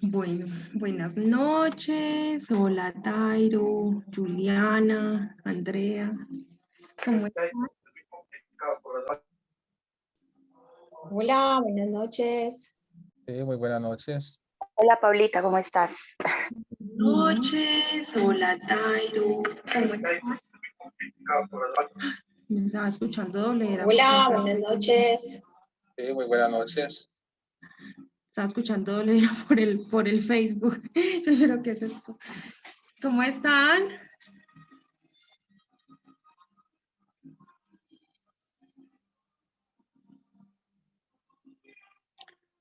Bueno, buenas noches. Hola, Tairo, Juliana, Andrea. ¿Cómo están? Hola, buenas noches. Sí, muy buenas noches. Hola Paulita, ¿cómo estás? Noches. Hola, Tairo. ¿Cómo están? Me estaba escuchando doble. Hola, buenas noches. Sí, muy buenas noches. Estaba escuchando doble por el Facebook. Pero, ¿qué es esto? ¿Cómo están?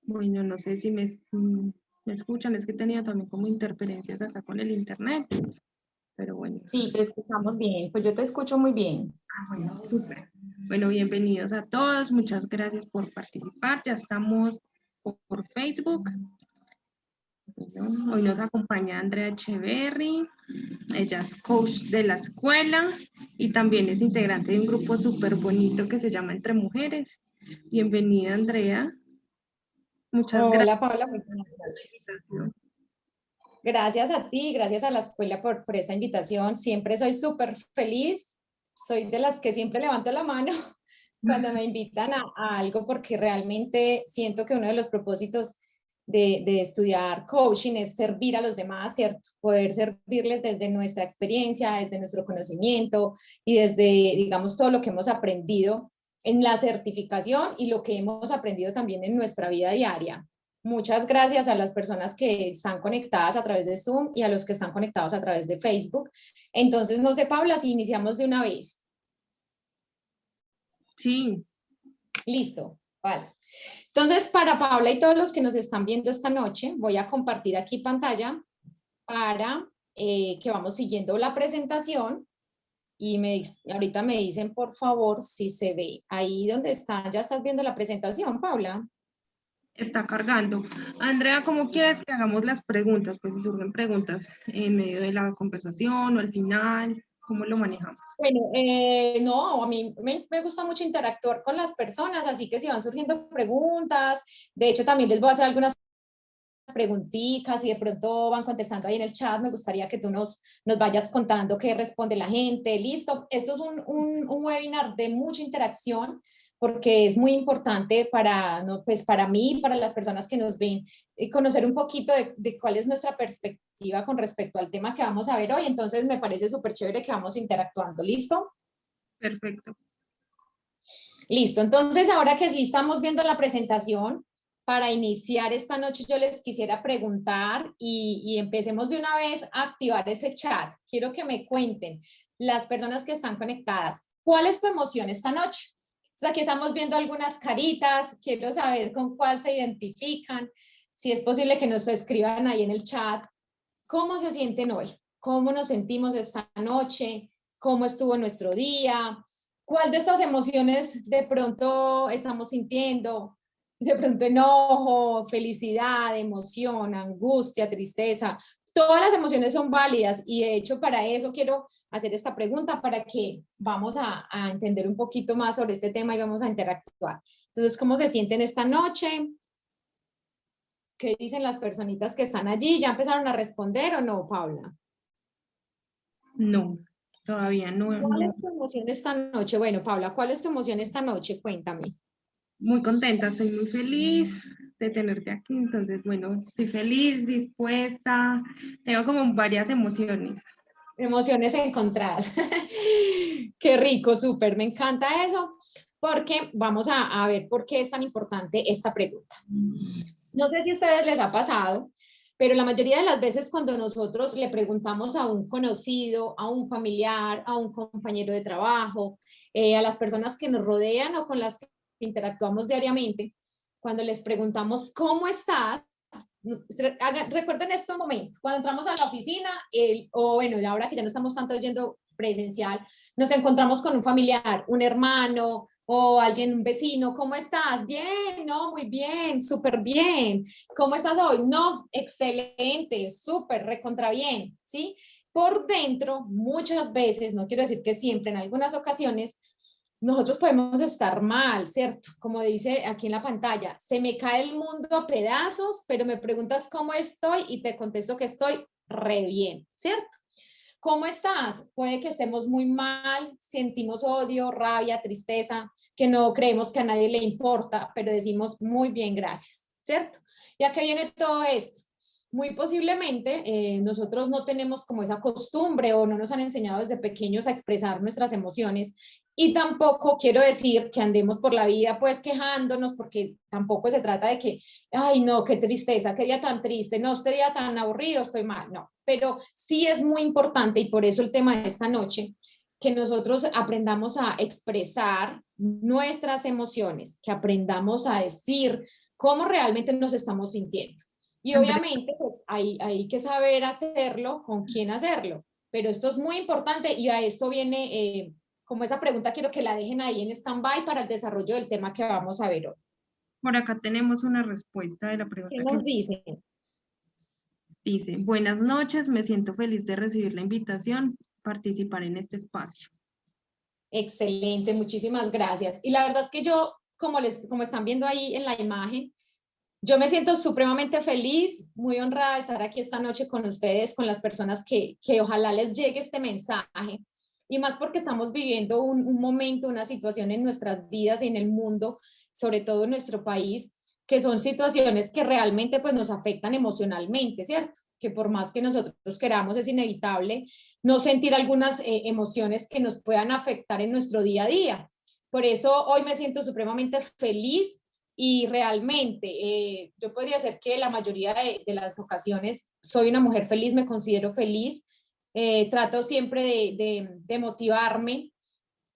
Bueno, no sé si me escuchan, es que tenía también como interferencias acá con el internet, pero bueno. Sí, te escuchamos bien. Pues yo te escucho muy bien. Bueno, súper. Bueno, bienvenidos a todos, muchas gracias por participar, ya estamos por Facebook. Bueno, hoy nos acompaña Andrea Echeverry, ella es coach de la escuela y también es integrante de un grupo súper bonito que se llama Entre Mujeres. Bienvenida, Andrea. Muchas gracias Hola, Paula, muy buenas por la noches. invitación. Gracias a ti, gracias a la escuela por esta invitación. Siempre soy súper feliz. Soy de las que siempre levanto la mano cuando me invitan a algo porque realmente siento que uno de los propósitos de estudiar coaching es servir a los demás, ¿cierto? Poder servirles desde nuestra experiencia, desde nuestro conocimiento y desde, digamos, todo lo que hemos aprendido en la certificación y lo que hemos aprendido también en nuestra vida diaria. Muchas gracias a las personas que están conectadas a través de Zoom y a los que están conectados a través de Facebook. Entonces, no sé, Paula, si iniciamos de una vez. Sí. Listo, vale. Entonces, para Paula y todos los que nos están viendo esta noche, voy a compartir aquí pantalla para que vamos siguiendo la presentación y ahorita me dicen, por favor, si se ve ahí donde está. ¿Ya estás viendo la presentación, Paula? Está cargando. Andrea, ¿cómo quieres que hagamos las preguntas? Pues si surgen preguntas en medio de la conversación o al final, ¿cómo lo manejamos? Bueno, no, a mí me gusta mucho interactuar con las personas, así que si van surgiendo preguntas, de hecho también les voy a hacer algunas preguntitas y de pronto van contestando ahí en el chat, me gustaría que tú nos vayas contando qué responde la gente. Listo, esto es un webinar de mucha interacción porque es muy importante para, no, pues para mí, para las personas que nos ven, conocer un poquito de cuál es nuestra perspectiva con respecto al tema que vamos a ver hoy. Entonces me parece súper chévere que vamos interactuando. ¿Listo? Perfecto. Listo, entonces ahora que sí estamos viendo la presentación, para iniciar esta noche yo les quisiera preguntar y empecemos de una vez a activar ese chat. Quiero que me cuenten las personas que están conectadas, ¿cuál es tu emoción esta noche? O sea, aquí estamos viendo algunas caritas, quiero saber con cuál se identifican, si es posible que nos escriban ahí en el chat, ¿cómo se sienten hoy? ¿Cómo nos sentimos esta noche? ¿Cómo estuvo nuestro día? ¿Cuál de estas emociones de pronto estamos sintiendo? De pronto enojo, felicidad, emoción, angustia, tristeza. Todas las emociones son válidas y de hecho para eso quiero hacer esta pregunta para que vamos a entender un poquito más sobre este tema y vamos a interactuar. Entonces, ¿cómo se sienten esta noche? ¿Qué dicen las personitas que están allí? ¿Ya empezaron a responder o no, Paula? No, todavía no. ¿Cuál es tu emoción esta noche? Bueno, Paula, ¿cuál es tu emoción esta noche? Cuéntame. Muy contenta, soy muy feliz de tenerte aquí. Entonces, bueno, estoy feliz, dispuesta. Tengo como varias emociones. Emociones encontradas. Qué rico, súper, me encanta eso, porque vamos a ver por qué es tan importante esta pregunta. No sé si a ustedes les ha pasado, pero la mayoría de las veces cuando nosotros le preguntamos a un conocido, a un familiar, a un compañero de trabajo, a las personas que nos rodean o con las que interactuamos diariamente, cuando les preguntamos cómo estás, recuerden esto un momento, cuando entramos a la oficina, o bueno, ahora que ya no estamos tanto yendo presencial, nos encontramos con un familiar, un hermano o alguien, un vecino, ¿cómo estás? Bien, no, muy bien, súper bien. ¿Cómo estás hoy? No, excelente, súper, recontra bien, ¿sí? Por dentro, muchas veces, no quiero decir que siempre, en algunas ocasiones, nosotros podemos estar mal, ¿cierto? Como dice aquí en la pantalla, se me cae el mundo a pedazos, pero me preguntas cómo estoy y te contesto que estoy re bien, ¿cierto? ¿Cómo estás? Puede que estemos muy mal, sentimos odio, rabia, tristeza, que no creemos que a nadie le importa, pero decimos muy bien, gracias, ¿cierto? ¿Y a qué viene todo esto? Muy posiblemente nosotros no tenemos como esa costumbre o no nos han enseñado desde pequeños a expresar nuestras emociones y tampoco quiero decir que andemos por la vida pues quejándonos porque tampoco se trata de que, ay no, qué tristeza, qué día tan triste, no, este día tan aburrido, estoy mal, no, pero sí es muy importante y por eso el tema de esta noche, que nosotros aprendamos a expresar nuestras emociones, que aprendamos a decir cómo realmente nos estamos sintiendo. Y Andrea, obviamente, pues hay que saber hacerlo, con quién hacerlo. Pero esto es muy importante y a esto viene, como esa pregunta, quiero que la dejen ahí en stand-by para el desarrollo del tema que vamos a ver hoy. por acá tenemos una respuesta de la ¿Qué pregunta que nos dicen? dice, buenas noches, me siento feliz de recibir la invitación, participar en este espacio. Excelente, muchísimas gracias. Y la verdad es que yo, como están viendo ahí en la imagen, yo me siento supremamente feliz, muy honrada de estar aquí esta noche con ustedes, con las personas que ojalá les llegue este mensaje. Y más porque estamos viviendo un momento, una situación en nuestras vidas y en el mundo, sobre todo en nuestro país, que son situaciones que realmente pues, nos afectan emocionalmente, ¿cierto? Que por más que nosotros queramos, es inevitable no sentir algunas emociones que nos puedan afectar en nuestro día a día. Por eso hoy me siento supremamente feliz y realmente yo podría decir que la mayoría de las ocasiones soy una mujer feliz, me considero feliz, trato siempre de motivarme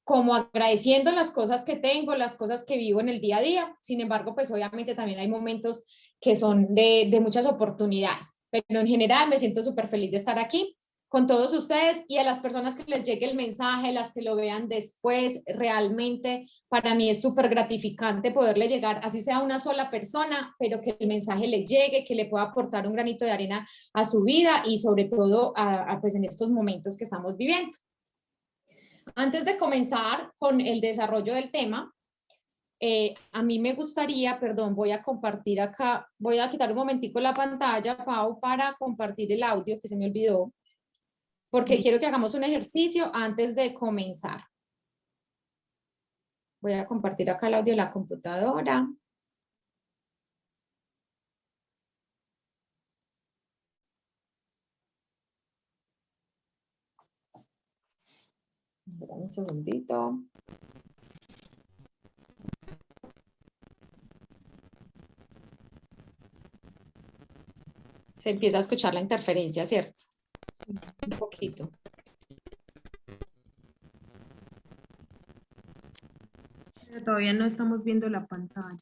como agradeciendo las cosas que tengo, las cosas que vivo en el día a día. Sin embargo, pues obviamente también hay momentos que son de muchas oportunidades, pero en general me siento súper feliz de estar aquí con todos ustedes y a las personas que les llegue el mensaje, las que lo vean después, realmente para mí es súper gratificante poderle llegar, así sea a una sola persona, pero que el mensaje le llegue, que le pueda aportar un granito de arena a su vida y sobre todo pues en estos momentos que estamos viviendo. Antes de comenzar con el desarrollo del tema, a mí me gustaría, perdón, voy a compartir acá, voy a quitar un momentico la pantalla, Pau, para compartir el audio que se me olvidó, porque quiero que hagamos un ejercicio antes de comenzar. Voy a compartir acá el audio de la computadora. Espera un segundito. Se empieza a escuchar la interferencia, ¿cierto? Un poquito. Pero todavía no estamos viendo la pantalla.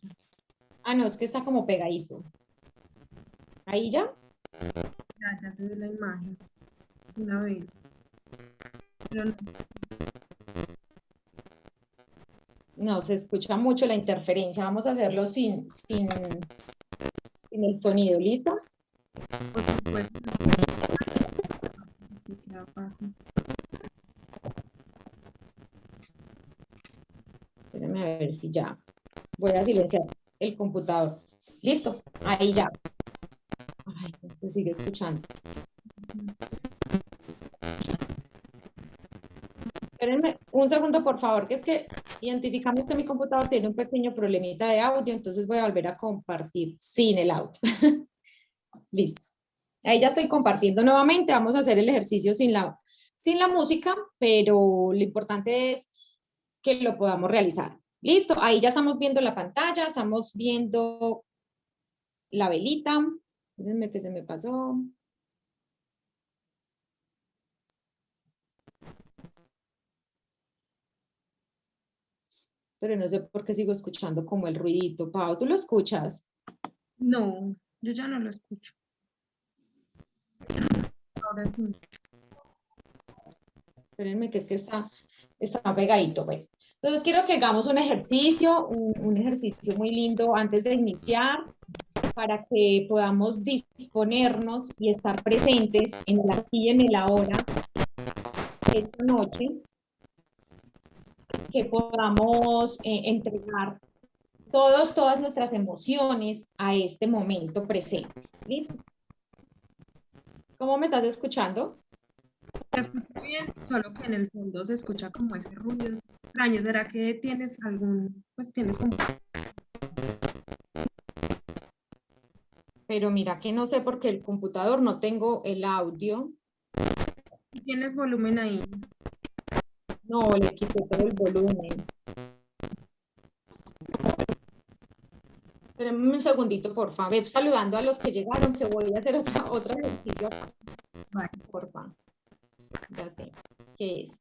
Ah, no, es que está como pegadito. ¿Ahí ya? Ya se ve la imagen. Una vez. Pero no. No, se escucha mucho la interferencia. Vamos a hacerlo sin el sonido, ¿listo? Por supuesto. Ya fácil. Espérame a ver si ya. Voy a silenciar el computador. Listo, ahí ya. Ay, se sigue escuchando. Espérenme un segundo, por favor, que es que identificamos que mi computador tiene un pequeño problemita de audio, entonces voy a volver a compartir sin el audio. Listo. Ahí ya estoy compartiendo nuevamente. Vamos a hacer el ejercicio sin la música, pero lo importante es que lo podamos realizar. Listo, ahí ya estamos viendo la pantalla, estamos viendo la velita. Espérenme que se me pasó. Pero no sé por qué sigo escuchando como el ruidito. Pau, ¿tú lo escuchas? No, yo ya no lo escucho. Ahora sí. Espérenme que es que está pegadito. Bueno. Entonces quiero que hagamos un ejercicio, un ejercicio muy lindo antes de iniciar para que podamos disponernos y estar presentes en el aquí y en el ahora esta noche. que podamos entregar todas nuestras emociones a este momento presente. ¿Listo? ¿Cómo me estás escuchando? Te escucho bien, solo que en el fondo se escucha como ese ruido extraño. ¿Será que tienes tienes como... Pero mira que no sé por qué el computador no tengo el audio. ¿Tienes volumen ahí? No, le quité todo el volumen. Espérenme un segundito, por favor. Ve saludando a los que llegaron, que voy a hacer otro ejercicio acá. Vale. Por favor. Ya sé qué es.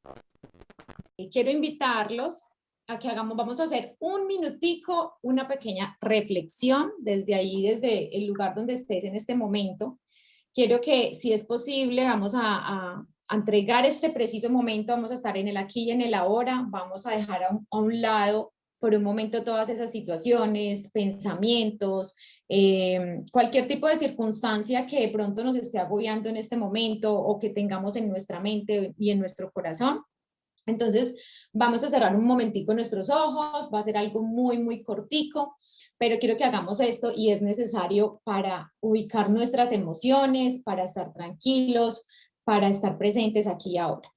Quiero invitarlos a que vamos a hacer un minutico, una pequeña reflexión desde ahí, desde el lugar donde estés en este momento. Quiero que, si es posible, vamos a entregar este preciso momento, vamos a estar en el aquí y en el ahora, vamos a dejar a un lado por un momento todas esas situaciones, pensamientos, cualquier tipo de circunstancia que de pronto nos esté agobiando en este momento o que tengamos en nuestra mente y en nuestro corazón. Entonces, vamos a cerrar un momentico nuestros ojos, va a ser algo muy, muy cortico, pero quiero que hagamos esto y es necesario para ubicar nuestras emociones, para estar tranquilos, para estar presentes aquí y ahora.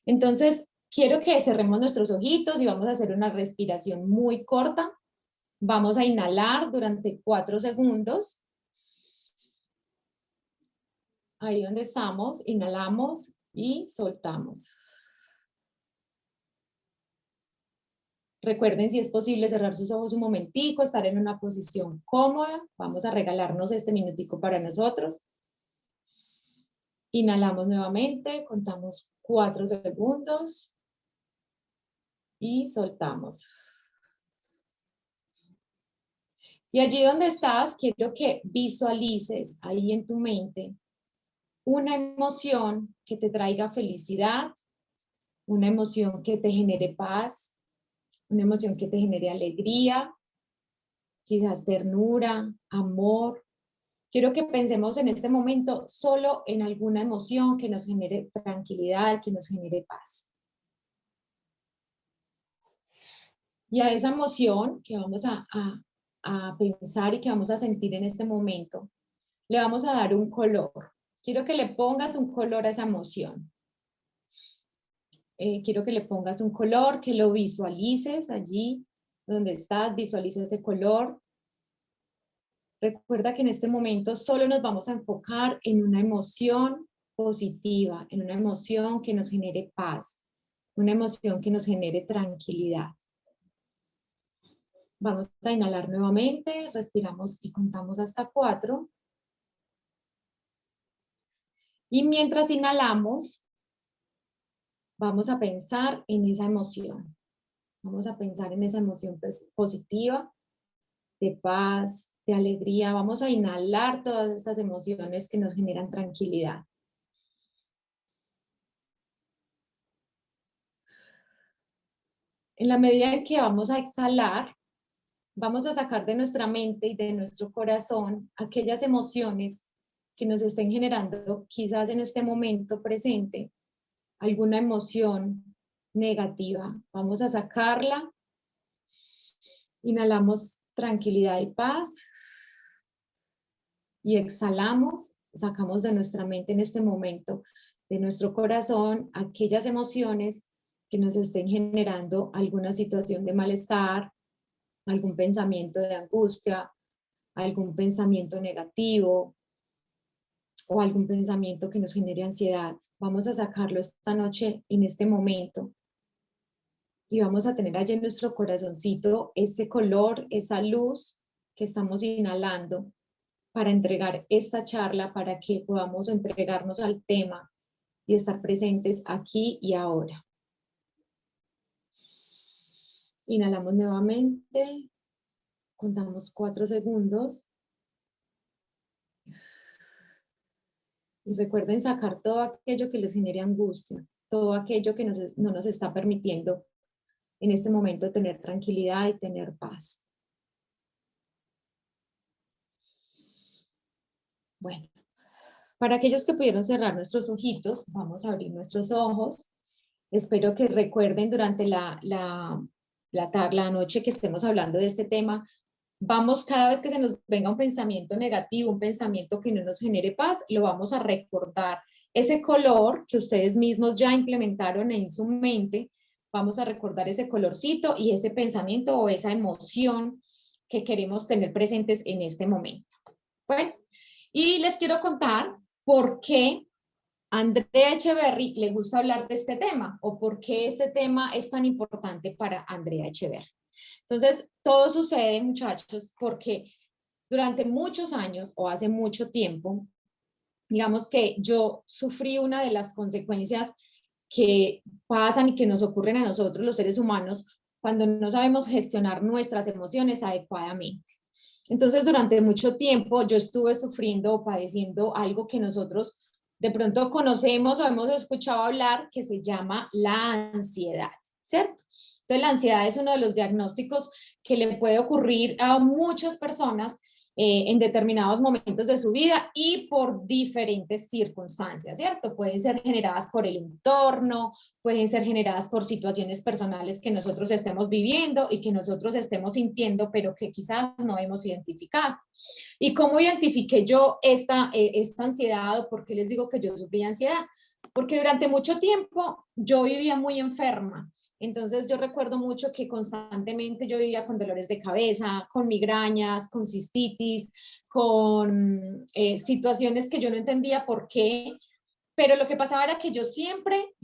Entonces, quiero que cerremos nuestros ojitos y vamos a hacer una respiración muy corta. Vamos a inhalar durante 4 segundos. Ahí donde estamos, inhalamos y soltamos. Recuerden, si es posible, cerrar sus ojos un momentico, estar en una posición cómoda. Vamos a regalarnos este minutico para nosotros. Inhalamos nuevamente, contamos 4 segundos y soltamos. Y allí donde estás, quiero que visualices ahí en tu mente una emoción que te traiga felicidad, una emoción que te genere paz, una emoción que te genere alegría, quizás ternura, amor. Quiero que pensemos en este momento solo en alguna emoción que nos genere tranquilidad, que nos genere paz. Y a esa emoción que vamos a pensar y que vamos a sentir en este momento, le vamos a dar un color. Quiero que le pongas un color a esa emoción. Quiero que le pongas un color, que lo visualices allí donde estás, visualiza ese color. Recuerda que en este momento solo nos vamos a enfocar en una emoción positiva, en una emoción que nos genere paz, una emoción que nos genere tranquilidad. Vamos a inhalar nuevamente, respiramos y contamos hasta 4. Y mientras inhalamos, vamos a pensar en esa emoción. Vamos a pensar en esa emoción positiva, de paz, de alegría. Vamos a inhalar todas estas emociones que nos generan tranquilidad. En la medida en que vamos a exhalar, vamos a sacar de nuestra mente y de nuestro corazón aquellas emociones que nos estén generando quizás en este momento presente alguna emoción negativa. Vamos a sacarla. Inhalamos tranquilidad y paz. Y exhalamos, sacamos de nuestra mente en este momento, de nuestro corazón, aquellas emociones que nos estén generando alguna situación de malestar, algún pensamiento de angustia, algún pensamiento negativo o algún pensamiento que nos genere ansiedad. Vamos a sacarlo esta noche, en este momento, y vamos a tener allí en nuestro corazoncito ese color, esa luz que estamos inhalando para entregar esta charla, para que podamos entregarnos al tema y estar presentes aquí y ahora. Inhalamos nuevamente, contamos 4 segundos. Y recuerden sacar todo aquello que les genere angustia, todo aquello que no nos está permitiendo en este momento tener tranquilidad y tener paz. Bueno, para aquellos que pudieron cerrar nuestros ojitos, vamos a abrir nuestros ojos Espero que recuerden durante la noche que estemos hablando de este tema, vamos cada vez que se nos venga un pensamiento negativo, un pensamiento que no nos genere paz, lo vamos a recordar. Ese color que ustedes mismos ya implementaron en su mente, vamos a recordar ese colorcito y ese pensamiento o esa emoción que queremos tener presentes en este momento. Bueno, y les quiero contar por qué Andrea Echeverry le gusta hablar de este tema o por qué este tema es tan importante para Andrea Echeverry. Entonces, todo sucede, muchachos, porque durante muchos años o hace mucho tiempo, digamos que yo sufrí una de las consecuencias que pasan y que nos ocurren a nosotros, los seres humanos, cuando no sabemos gestionar nuestras emociones adecuadamente. Entonces, durante mucho tiempo yo estuve sufriendo o padeciendo algo que nosotros de pronto conocemos o hemos escuchado hablar, que se llama la ansiedad, ¿cierto? Entonces, la ansiedad es uno de los diagnósticos que le puede ocurrir a muchas personas en determinados momentos de su vida y por diferentes circunstancias, ¿cierto? Pueden ser generadas por el entorno, pueden ser generadas por situaciones personales que nosotros estemos viviendo y que nosotros estemos sintiendo, pero que quizás no hemos identificado. ¿Y cómo identifiqué yo esta ansiedad o por qué les digo que yo sufrí ansiedad? Porque durante mucho tiempo yo vivía muy enferma. Entonces yo recuerdo mucho que constantemente yo vivía con dolores de cabeza, con migrañas, con cistitis, con situaciones que yo no entendía por qué, pero lo que pasaba era que yo siempre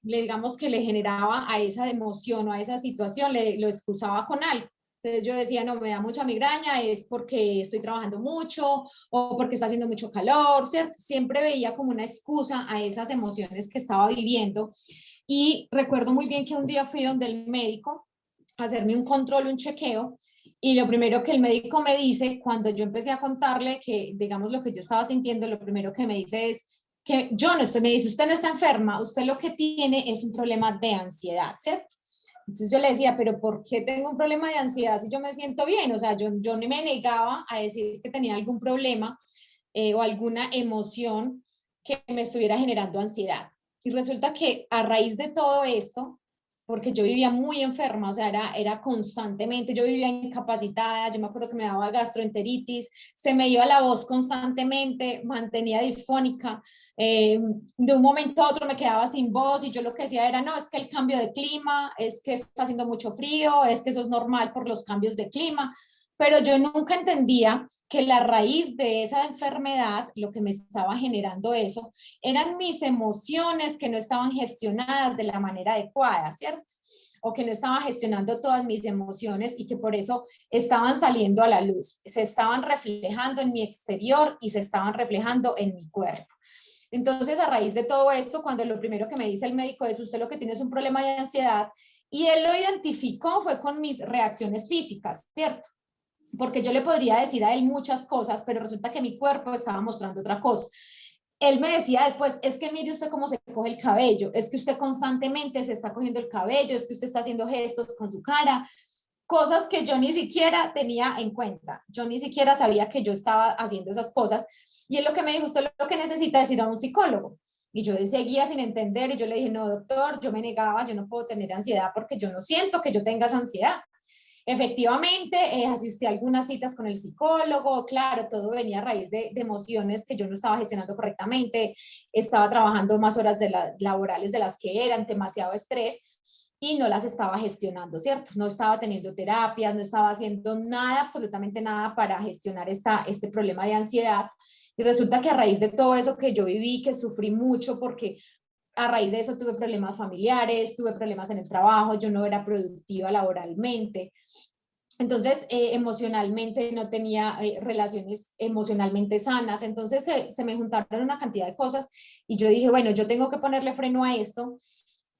digamos que le generaba a esa emoción o a esa situación, lo excusaba con algo. Entonces yo decía, no, me da mucha migraña, es porque estoy trabajando mucho o porque está haciendo mucho calor, ¿cierto? Siempre veía como una excusa a esas emociones que estaba viviendo. Y recuerdo muy bien que un día fui donde el médico a hacerme un control, un chequeo, y lo primero que el médico me dice, cuando yo empecé a contarle que, digamos, lo que yo estaba sintiendo, lo primero que me dice es que yo no estoy, me dice, usted no está enferma, usted lo que tiene es un problema de ansiedad, ¿cierto? Entonces yo le decía, pero ¿por qué tengo un problema de ansiedad si yo me siento bien? O sea, yo ni me negaba a decir que tenía algún problema o alguna emoción que me estuviera generando ansiedad. Y resulta que a raíz de todo esto, porque yo vivía muy enferma, o sea, era constantemente, yo vivía incapacitada, yo me acuerdo que me daba gastroenteritis, se me iba la voz constantemente, mantenía disfónica, de un momento a otro me quedaba sin voz y yo lo que decía era, no, es que el cambio de clima, es que está haciendo mucho frío, es que eso es normal por los cambios de clima, pero yo nunca entendía que la raíz de esa enfermedad, lo que me estaba generando eso, eran mis emociones que no estaban gestionadas de la manera adecuada, ¿cierto? O que no estaba gestionando todas mis emociones y que por eso estaban saliendo a la luz, se estaban reflejando en mi exterior y se estaban reflejando en mi cuerpo. Entonces, a raíz de todo esto, cuando lo primero que me dice el médico es, usted lo que tiene es un problema de ansiedad, y él lo identificó fue con mis reacciones físicas, ¿cierto? Porque yo le podría decir a él muchas cosas, pero resulta que mi cuerpo estaba mostrando otra cosa. Él me decía después, es que mire usted cómo se coge el cabello, es que usted constantemente se está cogiendo el cabello, es que usted está haciendo gestos con su cara, cosas que yo ni siquiera tenía en cuenta, yo ni siquiera sabía que yo estaba haciendo esas cosas, y él lo que me dijo, usted lo que necesita es ir a un psicólogo. Y yo seguía sin entender, y yo le dije, no, doctor, yo me negaba, yo no puedo tener ansiedad porque yo no siento que yo tenga esa ansiedad. Efectivamente, asistí a algunas citas con el psicólogo, claro, todo venía a raíz de emociones que yo no estaba gestionando correctamente, estaba trabajando más horas laborales de las que eran, demasiado estrés y no las estaba gestionando, ¿cierto? No estaba teniendo terapias, no estaba haciendo nada, absolutamente nada para gestionar este problema de ansiedad. Y resulta que a raíz de todo eso que yo viví, que sufrí mucho porque a raíz de eso tuve problemas familiares, tuve problemas en el trabajo, yo no era productiva laboralmente. Entonces, emocionalmente no tenía relaciones emocionalmente sanas. Entonces, se me juntaron una cantidad de cosas y yo dije, bueno, yo tengo que ponerle freno a esto.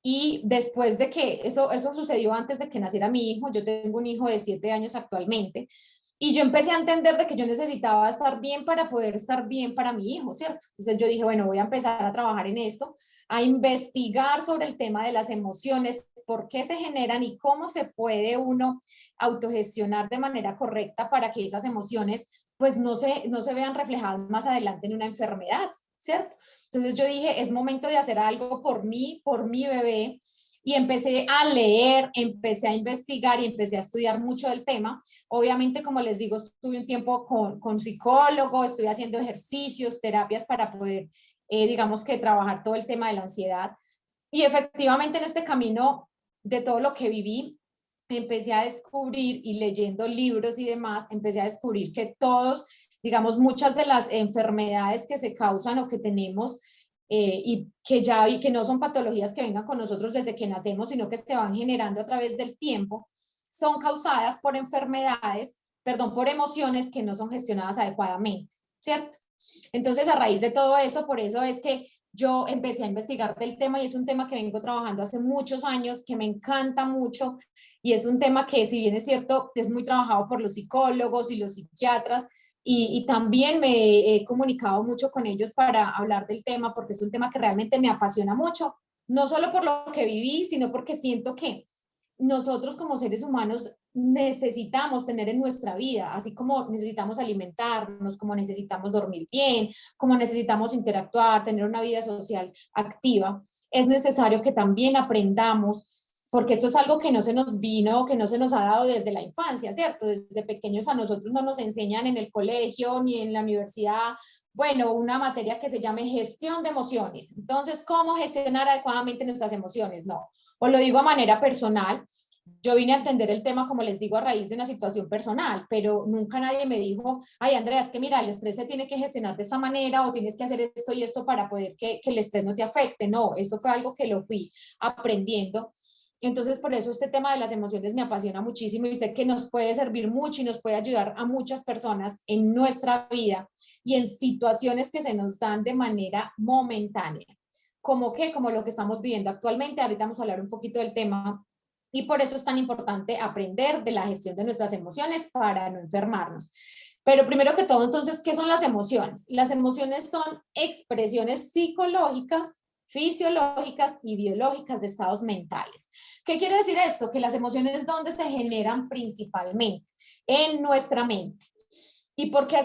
Y después de que eso sucedió antes de que naciera mi hijo, yo tengo un hijo de 7 años actualmente. Y yo empecé a entender de que yo necesitaba estar bien para poder estar bien para mi hijo, ¿cierto? Entonces yo dije, bueno, voy a empezar a trabajar en esto, a investigar sobre el tema de las emociones, por qué se generan y cómo se puede uno autogestionar de manera correcta para que esas emociones pues no se vean reflejadas más adelante en una enfermedad, ¿cierto? Entonces yo dije, es momento de hacer algo por mi bebé, y empecé a leer, empecé a investigar y empecé a estudiar mucho del tema. Obviamente, como les digo, estuve un tiempo con psicólogo, estoy haciendo ejercicios, terapias para poder, digamos que trabajar todo el tema de la ansiedad. Y efectivamente en este camino de todo lo que viví, empecé a descubrir y leyendo libros y demás, empecé a descubrir que todos, digamos, muchas de las enfermedades que se causan o que tenemos y que no son patologías que vengan con nosotros desde que nacemos, sino que se van generando a través del tiempo, son causadas por enfermedades, perdón, por emociones que no son gestionadas adecuadamente, ¿cierto? Entonces, a raíz de todo eso, por eso es que yo empecé a investigar del tema y es un tema que vengo trabajando hace muchos años, que me encanta mucho y es un tema que, si bien es cierto, es muy trabajado por los psicólogos y los psiquiatras, y también me he comunicado mucho con ellos para hablar del tema porque es un tema que realmente me apasiona mucho, no solo por lo que viví, sino porque siento que nosotros como seres humanos necesitamos tener en nuestra vida, así como necesitamos alimentarnos, como necesitamos dormir bien, como necesitamos interactuar, tener una vida social activa, es necesario que también aprendamos, porque esto es algo que no se nos vino, que no se nos ha dado desde la infancia, ¿cierto? Desde pequeños a nosotros no nos enseñan en el colegio ni en la universidad, bueno, una materia que se llame gestión de emociones. Entonces, ¿cómo gestionar adecuadamente nuestras emociones? No. Os lo digo a manera personal, yo vine a entender el tema, como les digo, a raíz de una situación personal, pero nunca nadie me dijo, ay, Andrea, es que mira, el estrés se tiene que gestionar de esa manera o tienes que hacer esto y esto para poder que el estrés no te afecte. No, eso fue algo que lo fui aprendiendo. Entonces, por eso este tema de las emociones me apasiona muchísimo y sé que nos puede servir mucho y nos puede ayudar a muchas personas en nuestra vida y en situaciones que se nos dan de manera momentánea. ¿Como qué? Como lo que estamos viviendo actualmente. Ahorita vamos a hablar un poquito del tema y por eso es tan importante aprender de la gestión de nuestras emociones para no enfermarnos. Pero primero que todo, entonces, ¿qué son las emociones? Las emociones son expresiones psicológicas, fisiológicas y biológicas de estados mentales. ¿Qué quiere decir esto? Que las emociones, ¿dónde se generan principalmente? En nuestra mente. ¿Y por qué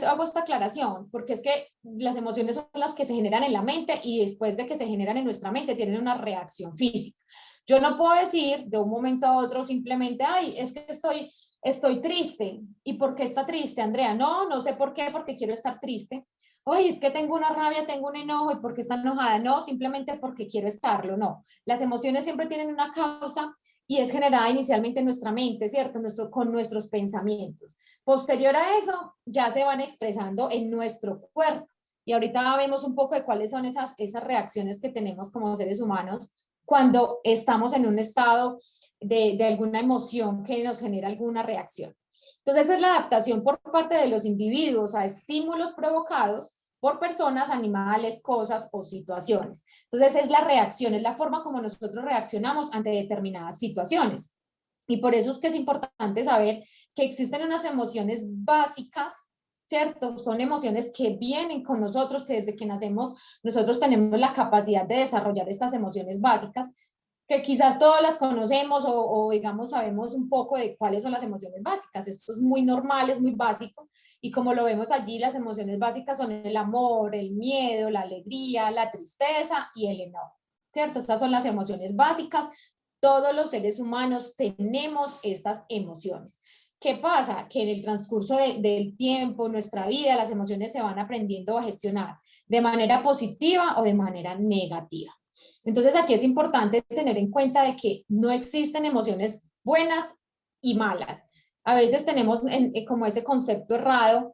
hago esta aclaración? Porque es que las emociones son las que se generan en la mente y después de que se generan en nuestra mente tienen una reacción física. Yo no puedo decir de un momento a otro simplemente, ay, es que estoy triste. ¿Y por qué está triste, Andrea? No, no sé por qué, porque quiero estar triste. Ay, es que tengo una rabia, tengo un enojo, ¿y por qué está enojada? No, simplemente porque quiero estarlo, no. Las emociones siempre tienen una causa y es generada inicialmente en nuestra mente, ¿cierto? Con nuestros pensamientos. Posterior a eso, ya se van expresando en nuestro cuerpo. Y ahorita vemos un poco de cuáles son esas reacciones que tenemos como seres humanos cuando estamos en un estado de alguna emoción que nos genera alguna reacción. Entonces, esa es la adaptación por parte de los individuos a estímulos provocados por personas, animales, cosas o situaciones. Entonces, es la reacción, es la forma como nosotros reaccionamos ante determinadas situaciones. Y por eso es que es importante saber que existen unas emociones básicas, ¿cierto? Son emociones que vienen con nosotros, que desde que nacemos nosotros tenemos la capacidad de desarrollar estas emociones básicas, que quizás todas las conocemos o digamos sabemos un poco de cuáles son las emociones básicas. Esto es muy normal, es muy básico y como lo vemos allí, las emociones básicas son el amor, el miedo, la alegría, la tristeza y el enojo, ¿cierto? Estas son las emociones básicas. Todos los seres humanos tenemos estas emociones. ¿Qué pasa? Que en el transcurso del tiempo, nuestra vida, las emociones se van aprendiendo a gestionar de manera positiva o de manera negativa. Entonces aquí es importante tener en cuenta de que no existen emociones buenas y malas. A veces tenemos como ese concepto errado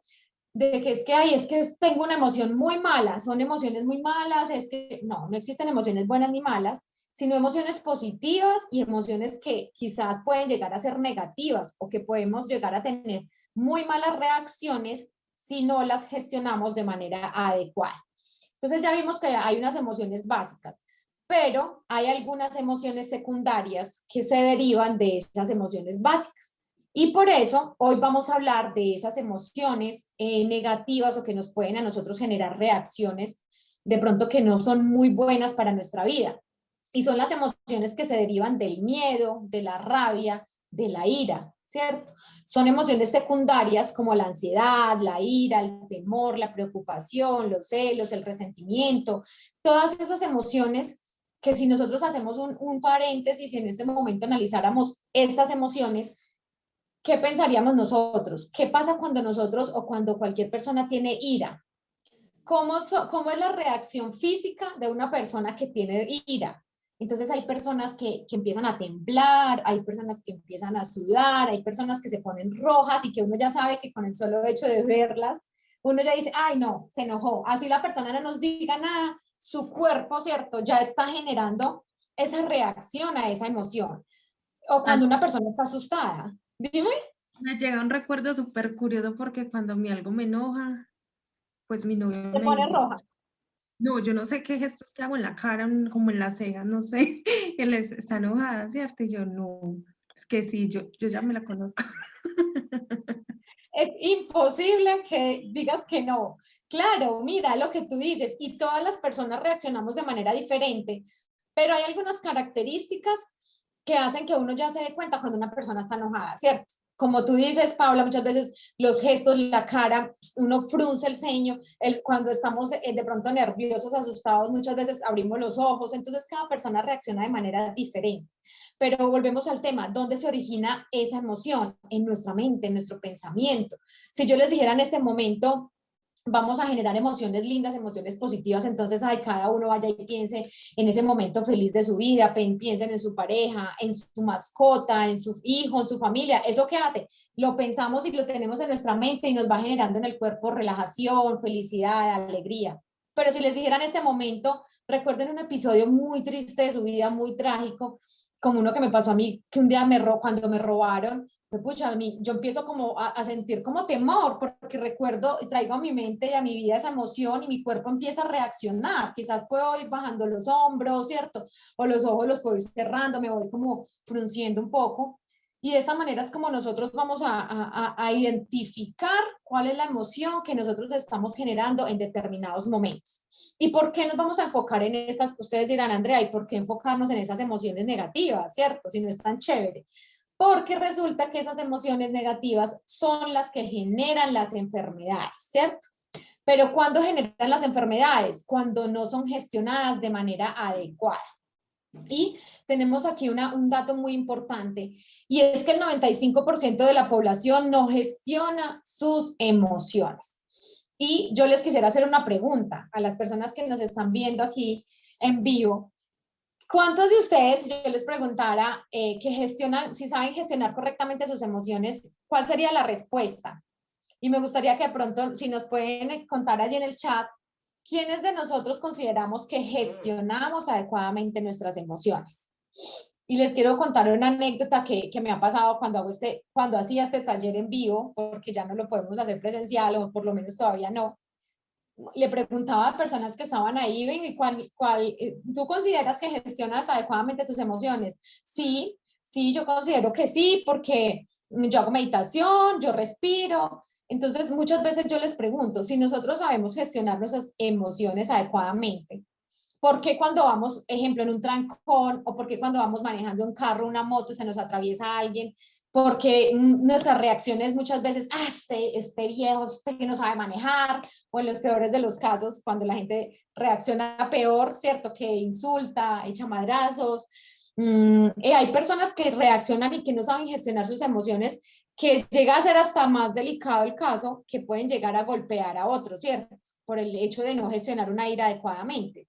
de que es que, ay, es que tengo una emoción muy mala, son emociones muy malas, es que no existen emociones buenas ni malas, sino emociones positivas y emociones que quizás pueden llegar a ser negativas o que podemos llegar a tener muy malas reacciones si no las gestionamos de manera adecuada. Entonces ya vimos que hay unas emociones básicas, pero hay algunas emociones secundarias que se derivan de esas emociones básicas. Y por eso hoy vamos a hablar de esas emociones negativas o que nos pueden a nosotros generar reacciones de pronto que no son muy buenas para nuestra vida. Y son las emociones que se derivan del miedo, de la rabia, de la ira, ¿cierto? Son emociones secundarias como la ansiedad, la ira, el temor, la preocupación, los celos, el resentimiento, todas esas emociones que si nosotros hacemos un paréntesis y en este momento analizáramos estas emociones, ¿qué pensaríamos nosotros? ¿Qué pasa cuando nosotros o cuando cualquier persona tiene ira? ¿Cómo es la reacción física de una persona que tiene ira? Entonces hay personas que empiezan a temblar, hay personas que empiezan a sudar, hay personas que se ponen rojas y que uno ya sabe que con el solo hecho de verlas, uno ya dice, ay no, se enojó. Así la persona no nos diga nada, su cuerpo, ¿cierto? Ya está generando esa reacción a esa emoción. O Ah, cuando una persona está asustada. Dime. me llega un recuerdo súper curioso porque cuando a mí algo me enoja, pues mi novio Se me pone dice, roja. no, yo no sé qué gestos que hago en la cara, como en las cejas, no sé, él está enojada, ¿cierto? Y yo, no, es que sí, yo ya me la conozco. Es imposible que digas que no. Claro, mira lo que tú dices, y todas las personas reaccionamos de manera diferente, pero hay algunas características que hacen que uno ya se dé cuenta cuando una persona está enojada, ¿cierto? Como tú dices, Paula, muchas veces los gestos, la cara, uno frunce el ceño, cuando estamos de pronto nerviosos, asustados, muchas veces abrimos los ojos, entonces cada persona reacciona de manera diferente. Pero volvemos al tema, ¿dónde se origina esa emoción? En nuestra mente, en nuestro pensamiento. Si yo les dijera en este momento, vamos a generar emociones lindas, emociones positivas, entonces ay, cada uno vaya y piense en ese momento feliz de su vida, piensen en su pareja, en su mascota, en su hijo, en su familia, ¿eso qué hace? Lo pensamos y lo tenemos en nuestra mente y nos va generando en el cuerpo relajación, felicidad, alegría. Pero si les dijera en este momento, recuerden un episodio muy triste de su vida, muy trágico, como uno que me pasó a mí, que un día cuando me robaron, pues, pucha, yo empiezo como a sentir como temor, porque recuerdo y traigo a mi mente y a mi vida esa emoción y mi cuerpo empieza a reaccionar. Quizás puedo ir bajando los hombros, ¿cierto? O los ojos los puedo ir cerrando, me voy como frunciendo un poco. Y de esta manera es como nosotros vamos a identificar cuál es la emoción que nosotros estamos generando en determinados momentos. ¿Y por qué nos vamos a enfocar en estas? Ustedes dirán, Andrea, ¿y por qué enfocarnos en esas emociones negativas, ¿cierto? Si no es tan chévere. Porque resulta que esas emociones negativas son las que generan las enfermedades, ¿cierto? Pero ¿cuándo generan las enfermedades? Cuando no son gestionadas de manera adecuada. Y tenemos aquí un dato muy importante, y es que el 95% de la población no gestiona sus emociones. Y yo les quisiera hacer una pregunta a las personas que nos están viendo aquí en vivo. ¿Cuántos de ustedes, si yo les preguntara que gestionan, si saben gestionar correctamente sus emociones, cuál sería la respuesta? Y me gustaría que de pronto, si nos pueden contar allí en el chat, ¿quiénes de nosotros consideramos que gestionamos adecuadamente nuestras emociones? Y les quiero contar una anécdota que me ha pasado cuando hacía este taller en vivo, porque ya no lo podemos hacer presencial, o por lo menos todavía no. Le preguntaba a personas que estaban ahí, ¿y tú consideras que gestionas adecuadamente tus emociones? Sí, sí, yo considero que sí, porque yo hago meditación, yo respiro. Entonces, muchas veces yo les pregunto, si nosotros sabemos gestionar nuestras emociones adecuadamente, ¿por qué cuando vamos, ejemplo, en un trancón, o por qué cuando vamos manejando un carro, una moto, se nos atraviesa alguien? Porque nuestras reacciones muchas veces, este viejo, usted que no sabe manejar, o en los peores de los casos, cuando la gente reacciona peor, ¿cierto? Que insulta, echa madrazos. Hay personas que reaccionan y que no saben gestionar sus emociones, que llega a ser hasta más delicado el caso, que pueden llegar a golpear a otros, ¿cierto? Por el hecho de no gestionar una ira adecuadamente.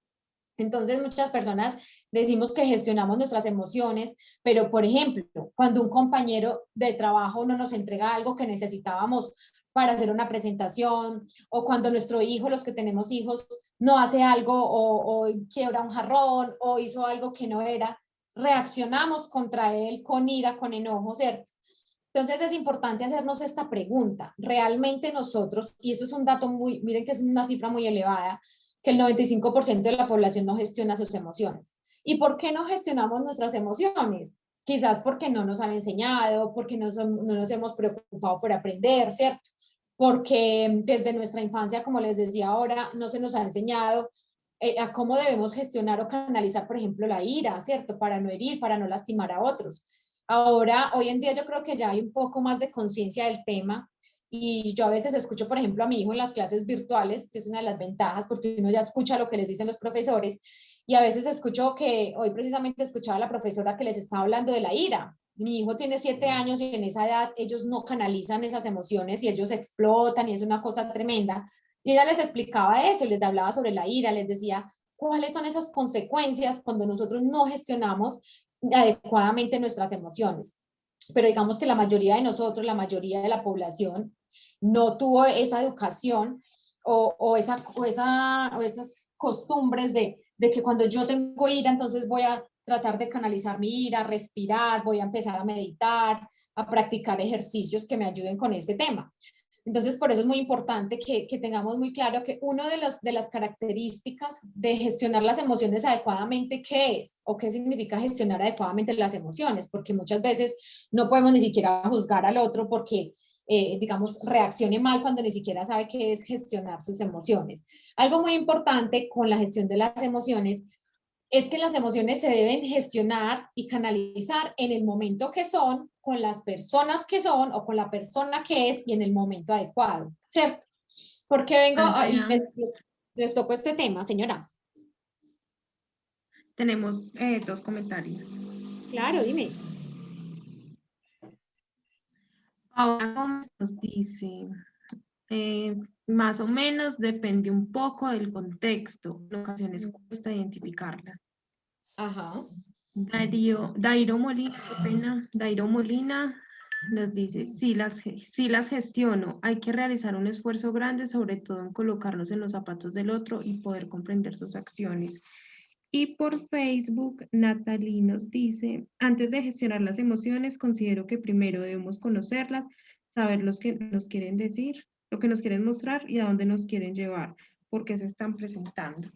Entonces, muchas personas decimos que gestionamos nuestras emociones, pero por ejemplo, cuando un compañero de trabajo no nos entrega algo que necesitábamos para hacer una presentación, o cuando nuestro hijo, los que tenemos hijos, no hace algo o quiebra un jarrón o hizo algo que no era, reaccionamos contra él con ira, con enojo, ¿cierto? Entonces es importante hacernos esta pregunta. Realmente nosotros, y esto es un dato miren que es una cifra muy elevada, que el 95% de la población no gestiona sus emociones. ¿Y por qué no gestionamos nuestras emociones? quizás porque no nos han enseñado, porque no nos hemos preocupado por aprender, ¿cierto? Porque desde nuestra infancia, como les decía ahora, no se nos ha enseñado a cómo debemos gestionar o canalizar, por ejemplo, la ira, ¿cierto? Para no herir, para no lastimar a otros. Ahora, hoy en día yo creo que ya hay un poco más de conciencia del tema y yo a veces escucho, por ejemplo, a mi hijo en las clases virtuales, que es una de las ventajas, porque uno ya escucha lo que les dicen los profesores, y a veces escucho que, hoy precisamente escuchaba a la profesora que les estaba hablando de la ira. Mi hijo tiene 7 años y en esa edad ellos no canalizan esas emociones y ellos explotan y es una cosa tremenda. Y ella les explicaba eso, les hablaba sobre la ira, les decía cuáles son esas consecuencias cuando nosotros no gestionamos adecuadamente nuestras emociones. Pero digamos que la mayoría de nosotros, la mayoría de la población, no tuvo esa educación o esas costumbres de que cuando yo tengo ira, entonces voy a tratar de canalizar mi ira, respirar, voy a empezar a meditar, a practicar ejercicios que me ayuden con ese tema. Entonces, por eso es muy importante que tengamos muy claro que una de las características de gestionar las emociones adecuadamente, ¿qué es? ¿O qué significa gestionar adecuadamente las emociones? Porque muchas veces no podemos ni siquiera juzgar al otro porque, digamos, reaccione mal cuando ni siquiera sabe qué es gestionar sus emociones. Algo muy importante con la gestión de las emociones es que las emociones se deben gestionar y canalizar en el momento que son, con las personas que son o con la persona que es y en el momento adecuado, ¿cierto? Porque vengo, Andrea, les toco este tema, señora. tenemos 2 comentarios. Claro, dime. Paola Gómez nos dice, más o menos depende un poco del contexto, en ocasiones cuesta identificarla. Ajá. Dairo Molina, qué pena, Dairo Molina nos dice, sí las gestiono, hay que realizar un esfuerzo grande, sobre todo en colocarnos en los zapatos del otro y poder comprender sus acciones. Y por Facebook, Natalie nos dice, antes de gestionar las emociones, considero que primero debemos conocerlas, saber lo que nos quieren decir, lo que nos quieren mostrar y a dónde nos quieren llevar, porque se están presentando.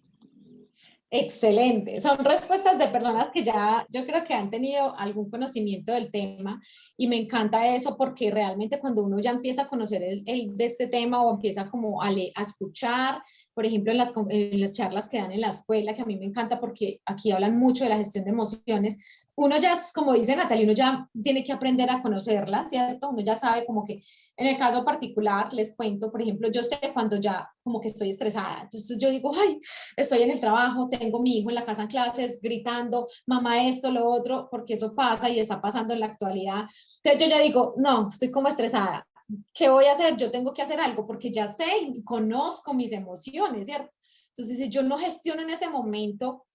Excelente. Son respuestas de personas que ya yo creo que han tenido algún conocimiento del tema y me encanta eso porque realmente cuando uno ya empieza a conocer de este tema o empieza como a escuchar, por ejemplo, en las charlas que dan en la escuela, que a mí me encanta porque aquí hablan mucho de la gestión de emociones, uno ya, como dice Natalia, uno ya tiene que aprender a conocerla, ¿cierto? Uno ya sabe como que en el caso particular, les cuento, por ejemplo, yo sé cuando ya como que estoy estresada, entonces yo digo, ay, estoy en el trabajo, tengo mi hijo en la casa en clases, gritando, mamá esto, lo otro, porque eso pasa y está pasando en la actualidad. Entonces yo ya digo, no, estoy como estresada. ¿Qué voy a hacer? Yo tengo que hacer algo porque ya sé y conozco mis emociones, ¿cierto? Entonces, si yo no gestiono en ese momento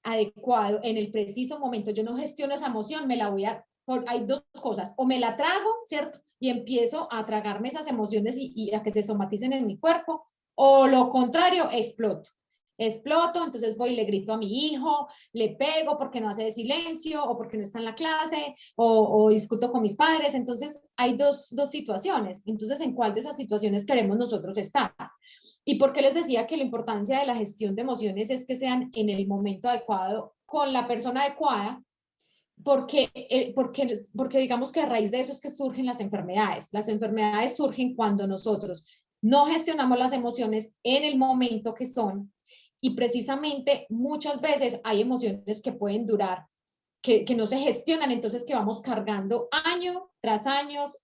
adecuado, en el preciso momento, yo no gestiono esa emoción, me la voy a... Hay dos cosas, o me la trago, ¿cierto? Y empiezo a tragarme esas emociones y a que se somaticen en mi cuerpo, o lo contrario, exploto, entonces voy y le grito a mi hijo, le pego porque no hace de silencio o porque no está en la clase o discuto con mis padres. Entonces hay dos situaciones. Entonces, ¿en cuál de esas situaciones queremos nosotros estar? ¿Y por qué les decía que la importancia de la gestión de emociones es que sean en el momento adecuado, con la persona adecuada? Porque digamos que a raíz de eso es que surgen las enfermedades. Las enfermedades surgen cuando nosotros no gestionamos las emociones en el momento que son y precisamente muchas veces hay emociones que pueden durar, que no se gestionan, entonces que vamos cargando año tras años,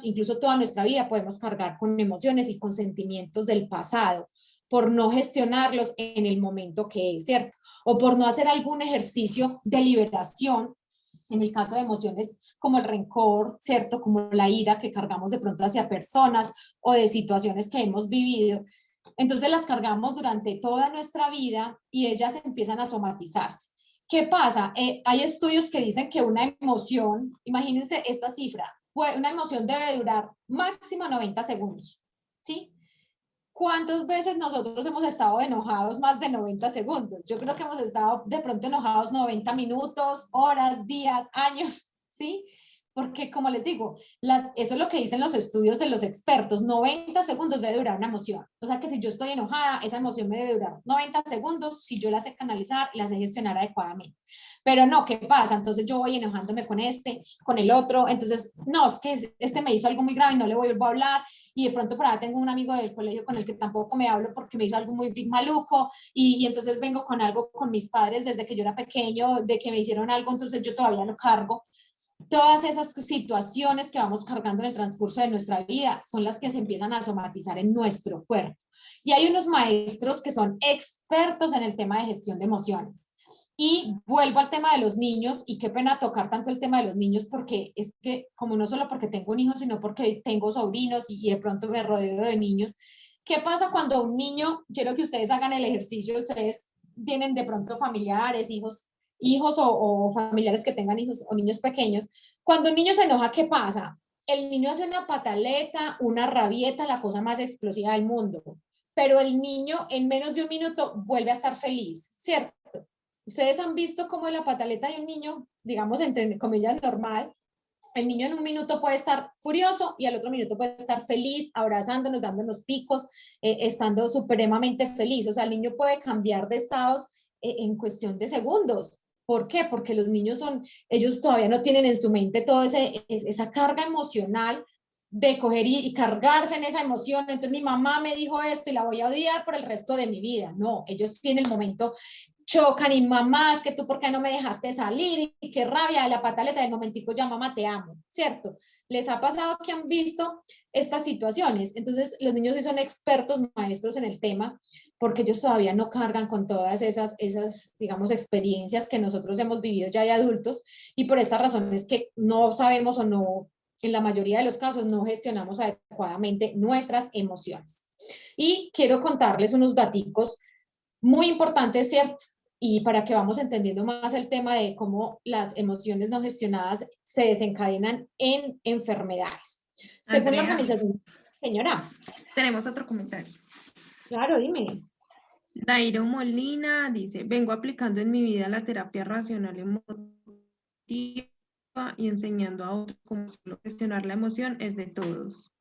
incluso toda nuestra vida podemos cargar con emociones y con sentimientos del pasado por no gestionarlos en el momento que es, ¿cierto? O por no hacer algún ejercicio de liberación en el caso de emociones como el rencor, ¿cierto? Como la ira que cargamos de pronto hacia personas o de situaciones que hemos vivido. Entonces las cargamos durante toda nuestra vida y ellas empiezan a somatizarse. ¿Qué pasa? Hay estudios que dicen que una emoción, imagínense esta cifra, una emoción debe durar máximo 90 segundos, ¿sí? ¿Cuántas veces nosotros hemos estado enojados más de 90 segundos? Yo creo que hemos estado de pronto enojados 90 minutos, horas, días, años, ¿sí? porque como les digo, eso es lo que dicen los estudios de los expertos, 90 segundos debe durar una emoción. O sea que si yo estoy enojada, esa emoción me debe durar 90 segundos si yo la sé canalizar y la sé gestionar adecuadamente. Pero no, ¿qué pasa? Entonces yo voy enojándome con este, con el otro, entonces, no, es que este me hizo algo muy grave y no le vuelvo a hablar, y de pronto por ahí tengo un amigo del colegio con el que tampoco me hablo porque me hizo algo muy maluco, y entonces vengo con algo con mis padres desde que yo era pequeño, de que me hicieron algo, entonces yo todavía lo cargo. Todas esas situaciones que vamos cargando en el transcurso de nuestra vida son las que se empiezan a somatizar en nuestro cuerpo. Y hay unos maestros que son expertos en el tema de gestión de emociones. Y vuelvo al tema de los niños, y qué pena tocar tanto el tema de los niños, porque es que como no solo porque tengo un hijo, sino porque tengo sobrinos y de pronto me rodeo de niños. ¿Qué pasa cuando un niño, quiero que ustedes hagan el ejercicio, ustedes tienen de pronto familiares, hijos o familiares que tengan hijos o niños pequeños, cuando un niño se enoja, ¿qué pasa? El niño hace una pataleta, una rabieta, la cosa más explosiva del mundo, pero el niño en menos de un minuto vuelve a estar feliz, ¿cierto? Ustedes han visto cómo la pataleta de un niño, digamos, entre comillas, normal, el niño en un minuto puede estar furioso y al otro minuto puede estar feliz, abrazándonos, dándonos picos, estando supremamente feliz. O sea, el niño puede cambiar de estados en cuestión de segundos. ¿Por qué? Porque los niños ellos todavía no tienen en su mente toda esa carga emocional de coger y cargarse en esa emoción. Entonces mi mamá me dijo esto y la voy a odiar por el resto de mi vida. No, ellos tienen el momento, chocan y mamá, es que tú por qué no me dejaste salir, y qué rabia de la pataleta del momentico, ya mamá te amo, ¿cierto? Les ha pasado que han visto estas situaciones. Entonces los niños sí son expertos maestros en el tema, porque ellos todavía no cargan con todas esas digamos, experiencias que nosotros hemos vivido ya de adultos, y por esta razón es que no sabemos o no, en la mayoría de los casos, no gestionamos adecuadamente nuestras emociones. Y quiero contarles unos daticos muy importantes, ¿cierto? Y para que vamos entendiendo más el tema de cómo las emociones no gestionadas se desencadenan en enfermedades. Según la Andrea, organización, señora, tenemos otro comentario. claro, dime. Dairo Molina dice, vengo aplicando en mi vida la terapia racional emotiva y enseñando a otros cómo gestionar la emoción es de todos.